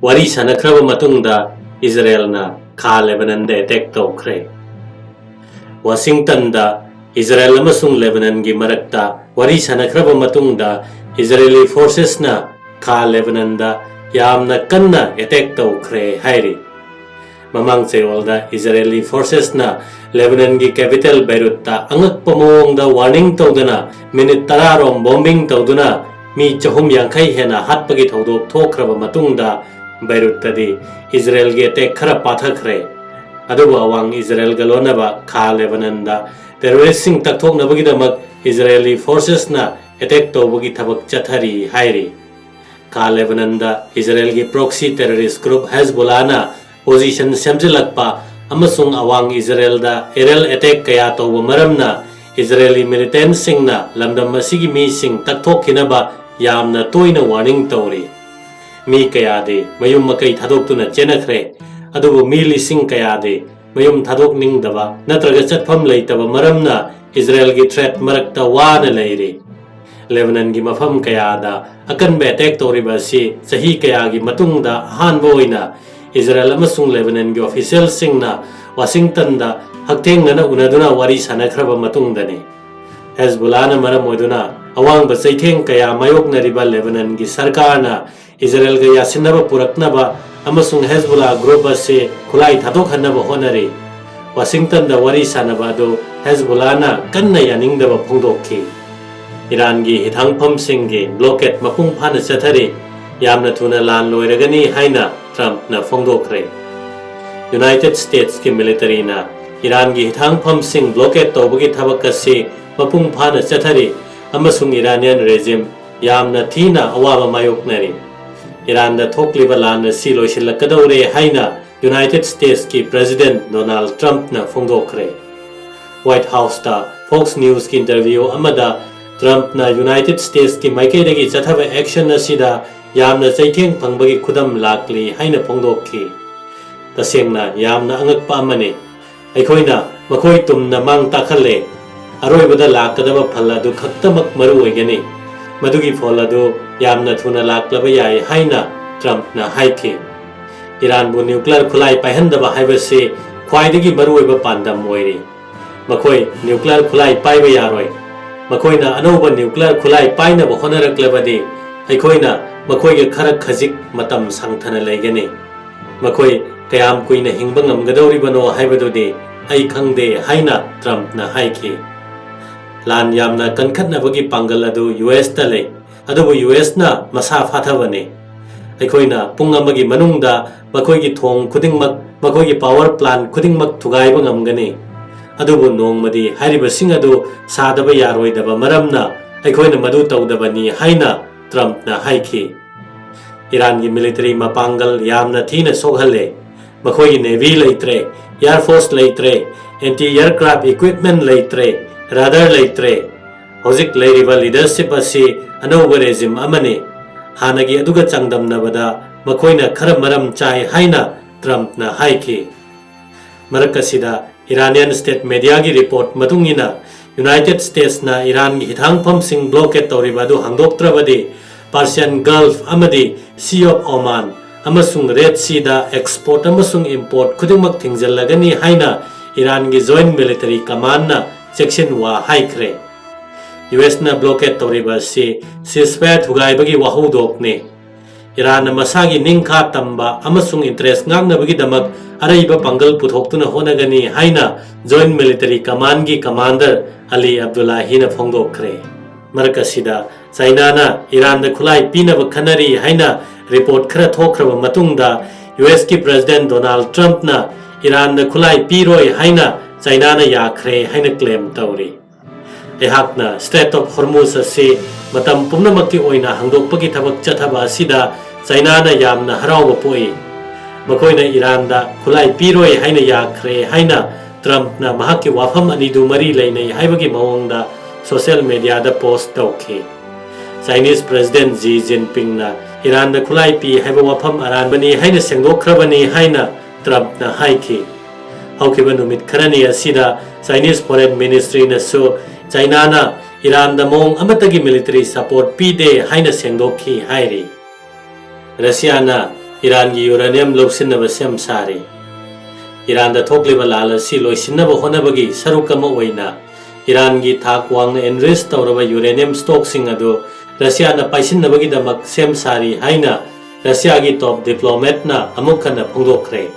wari sanakraba matungda Israel na Kha Lebanon da attack tawkhre. Washington da Israel amasung Lebanon gi marakta wari sanakraba matungda Israeli forces na Kha Lebanon da yamna kanna attack tawkhre hairi. Mamang chewal da Israeli forces na Lebanon gi capital Beirut ta angak pamong da warning tawdana minute 10 rom bombing tawduna mi chahum yankhai hena hatpagi thodok thokraba matungda Beirut tadi Israel gi attack khara pathakre. Adubu awang Israel galonaba Kha Lebanon da terrorist sing takthok nabagi damak Israeli forces na attack tawbagi thabak chathari hairi. Kha Lebanon da Israel gi proxy terrorist group Hezbollah na position semjilakpa amasung awang Israel da aerial attack kaya tawba maramna Israeli militant sing na lamdam masigi mi sing takthok kinaba yamna toina warning tawri. Mi kaya de mayum makai thadok-tuna chenakhre adubu mi lising kaya de mayum thadok ningdaba natraga chatpham leitaba maramna Israel gi threat marakta wana leiri. Lebanon gi mafam kaya da akan be attack tawriba si sahi kaya gi matungda ahanba oina Israel amasung Lebanon gi official sing na Washington da haktheng nana unaduna wari sanakhraba matungdani Hezbollah na maram oiduna awang ba chaitheng kaya mayoknariba Lebanon gi sarkar na Israel ga yasinaba puraknaba amasung Hezbollah group ase khulai thadok hanaba honari. Washington da wari sanaba do Hezbollah na kanna yaningdaba phongdokki. Iran gi hithangpham sing gi blockade mapung phana chathari yamna thuna lan loiragani haina Trump na phongdokre. United States ki military na Iran gi hithangpham sing blockade tawbagi thabak ase mapung phana chathari amasung Iranian regime yamna thina awaba mayoknari. Iran da thokliba lan si loisilakadawre haina United States ki President Donald Trump na phongdokre. White House da Fox News ki interview amada Trump na United States ki maikaidagi chathaba action asida yamna chaitheng phangbagi khudam lakli haina phongdokki. Tasengna yamna angakpa amane aikhoina makhoi tumna mang takhalle aroibada lakadaba phalladu khaktamak maru oigani madugi pholadu yamna thuna laklaba yai haina Trump na haiki. Iran bu nuclear khulai paihandaba haibase khwaidagi maru oiba pandam oiri. Makhoi nuclear khulai paiba yaroi. Makoina anauba nuclear khulai painaba honaraklabadi aikhoina makoiga khara khajik matam sangthana leigani. Makoi kayam kuina hingba ngamgadawribano haibadudi ai khangde haina Trump na haiki. Lan yamna kankhatnabagi pangal adu US ta le adubu US na masa phathabani. Aikhoina pung amagi manungda makoigi thong khudingmak makoigi power plant khudingmak thugaiba ngamgani. Adubu nongmadi hariba sing adu sadaba yaroidaba maramna aikhoina madu tawdabani haina Trump na haiki. Iran gi military mapangal yamna thina soghalle makhoi navy leitre air force leitre anti-aircraft equipment leitre radar leitre hojik leiriba leadership asi anauba regime amani hanagi aduga changdamnabada makhoina khara maram chai haina Trump na haiki. Marakasida Iranian state media gi report matungina United States na Iran gi hithangpham sing blockade tawribadu hangdoktrabadi Persian Gulf amadi Sea of Oman amasung Red Sea da export amasung import khudingmak thingzallagani haina Iran gi Joint Military Command na section wa haikre. US na blockade tawriba si ceasefire thugaibagi wahodokne. Iran na masagi ningkha tamba amasung interest ngangnabagi damak araiba pangal puthoktuna honagani haina Joint Military Command gi commander Ali Abdullahi na phongdokre. Marakasida China na Iran da khulai pinaba khanari haina report khara thokraba matungda US ki President Donald Trump na Iran da khulai piroi haina China na yakhre haina claim tawri. Ehakna Strait of Hormuz ase matam pumnamakki oina hangdokpagi thabak chathaba asida China na yamna harauba poi. Makoina Iran da khulai piroi haina yakhre haina Trump na mahakki wafam anidu mari leinai haibagi mawongda social media da post tawki. Chinese President Xi Jinping na Iran da khulai pi haiba wafam aranbani haina sengdokhrabani haina Trump na haiki. Haukiba numit kharani asida Chinese Foreign Ministry na so China na Iran da mong amatagi military support pide haina sengdokhi hairi. Russia na Iran gi uranium lobsinnaba sem sari. Iran da thokliba lal asi loisinnaba honabagi saruk ama oina Iran gi thak wangna enrich tawraba uranium stocksing adu Russia na paisinnabagi damak sem sari haina Russia gi top diplomat na amukhana phongdokre.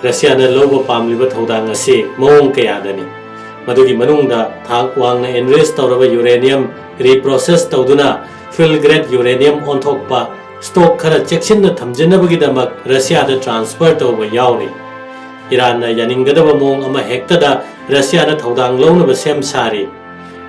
Russia na lobo pamliba thodang asi mawong kayadani. Madugi manungda thak wangna enrich tawraba uranium reprocess tawduna fuel grade uranium onthokpa stock khara cheksinna thamjinabagi damak Russia da transfer tawba yauri. Iran na yaningadaba mong ama hektada Russia na thodang lawnaba sem sari.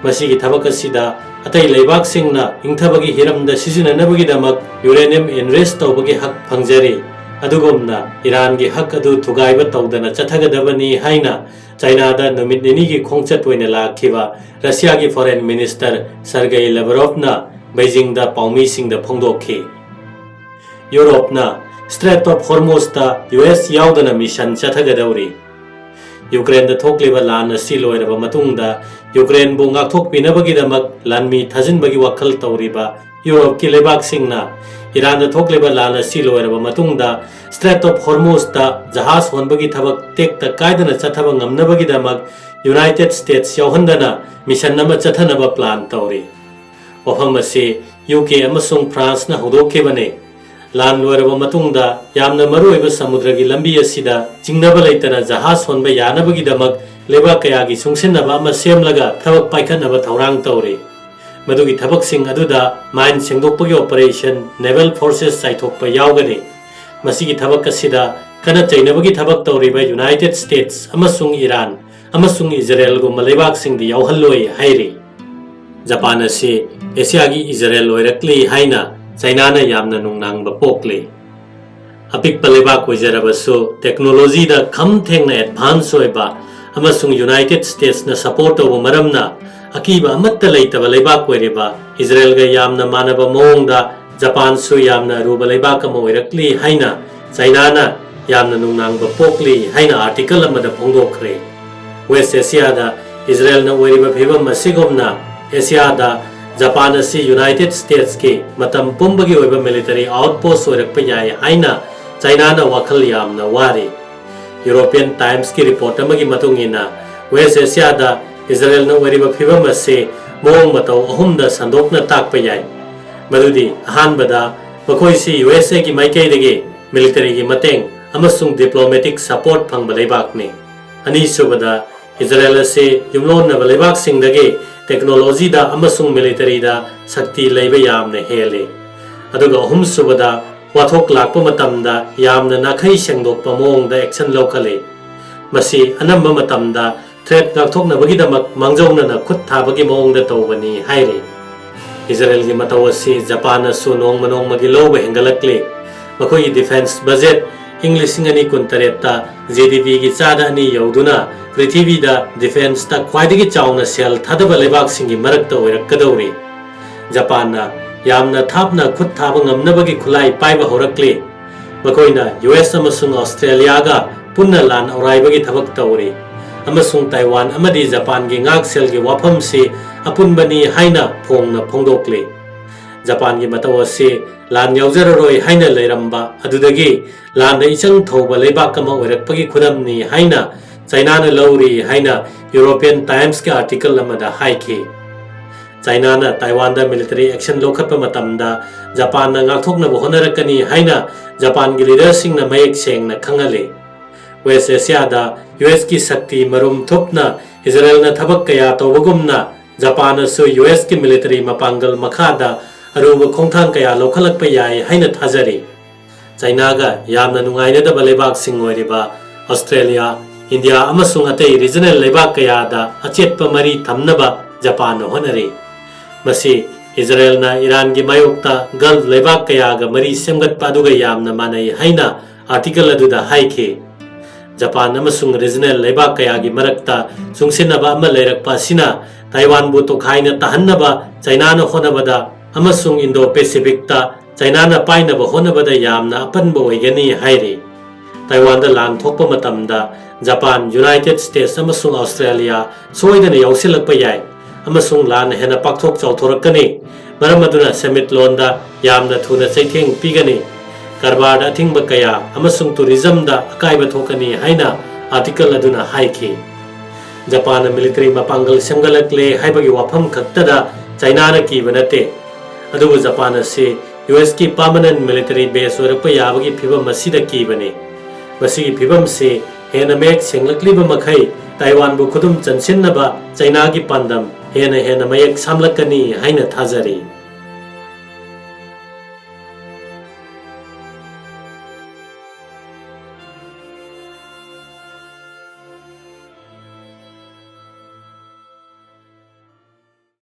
Masigi thabak asida atai leibak singna ingthabagi hiramda sisinanabagi damak uranium enrich tawbagi hak phangjari. Adugumna Iran gi hak adu thugaiba tawdana chathagadabani haina China da numit nini gi khongchat oina lakhiba Russia gi foreign minister Sergei Lavrov na Beijing da paumi sing da phongdokhi. Europe na Strait of Hormuz da US yaudana mission chathagadawri. Ukraine da thokliba lan asi loiraba matungda Ukraine bu ngakthokpinabagi damak lanmi thajinbagi wakhal tawriba Europe ki lebak singna Iran da thokliba lan asi loiraba matungda Strait of Hormuz da jahaz honbagi thabak tekta kaidana chathaba ngamnabagi damak United States yauhandana mission nama chathanaba plan tawri. Wafam asi UK amasung France na hudokhibane Lan loiraba matungda yamna maruiba samudragi lambi asida jingnaba leitana jahaz honba yanabagi damak leba kayagi sungsinnaba ama semlaga thabak paikhanaba thaurang tawri. Madugi thabak sing aduda mine sengdokpagi operation naval forces saithokpa yaugani. Masigi thabak asida kana chainabagi thabak tawriba United States amasung Iran amasung Israel gumma lebak singdi Yaohalloi Hairi. Japan asi Asia gi Israel loirakli haina China na yamna nungnang bapokle. Apik paleba koijarabasu technology da kham thengna advance oiba amasung United States na support over maramna akiba amatta leitaba leba koireba Israel ga yamna manaba mongda Japan su yamna ruba leba kama oirakli haina China na yamna nungnang bapokli haina article amada phongdokre. West Asia da Israel na oiriba phibam masigomna Asia da Japan asi United States ke matam pumbagi oiba military outpost oirakpa yai haina China na wakhal yamna wari. European Times ki report amagi matungina West Asia da Israel na oiriba phibam ase mong matau ahumda sandokna takpa yai. Madudi ahanbada makoisi USA ki maikaidagi military ki mateng amasung diplomatic support phangba leibakni. Anisubada Israel ase yumlonna leibak singdagi technology da amasung military da sakti leiba yamna hele. Aduga ahum subada wathok lakpa matamda yamna nakhai sengdokpa mongda action locally. Masi anamba matamda threat ngakthoknabagi damak mangjawna na khut thabagi mongda tawbani hairi. Israel gi matawasi Japan asu nongmanong magiloba hengalakle. Makoi defense budget English ngani kuntareta GDP gi chada ani yauduna Prithvi da defense ta khwaidagi chawna sel thadaba lebak singi marakta oirakadawri. Japan na yamna thapna khut thaba ngamnabagi khulai paiba horakle. Makoina US amasung Australia ga punna lan auraibagi thabak tawri. Amasung Taiwan amadi Japan gi ngak sel gi wafam si apunbani haina phongna phongdokle. Japan gi matawasi lan yauzararoi haina leiramba adudagi lan da ichang thoba lebak kama oirakpagi khudamni haina China na lauri haina European Times ke article lamada haiki. China na Taiwan da military action lokhatpa matamda Japan na ngakthokna bohonarakani haina Japan gi leader sing na mayek seng na khangale. West Asia da US ki sakti marum thupna Israel na thabak kaya tawbagumna Japan na su US ki military mapangal makhada aruba khongthang kaya lokhalakpa yai haina thajari. China ga yamna nungaina da balebak sing oiriba Australia India amasung atei regional lebak kaya da achetpa mari thamnaba Japan no honari. Masi Israel na Iran gi mayokta Gulf lebak kaya ga mari semgatpa aduga yamna manai haina article aduda haike. Japan amasung regional lebak kaya gi marakta sungsinaba ama leirakpa sina Taiwan bu tokhaina tahannaba China no honabada amasung Indo-Pacific ta China na painaba honabada yamna apanba oigani hairi. Taiwan da lan thokpa matamda Japan, United States amasung Australia soidana yausilakpa yai amasung lan hena pakthok chawthorakani maram aduna summit londa yamna thuna chaitheng pigani कारबार a thing कया अमसुंग tourism दा अकाइब थोकनी हाइना article अदुना हाइखी Japan military मपांगल सेमगलकले हाइबगी वाफम खक्तदा China न कीब नते अदुबु Japan से US की permanent military base ओरप याबगी फिबम मसीदा कीबने मसीगी फिबम से हेन make सेंगलकलिब मखै Taiwan बु खुदुम चनसिनबा China की पांदम हेन हेन मयक सामलकनी हाइना थाजरी।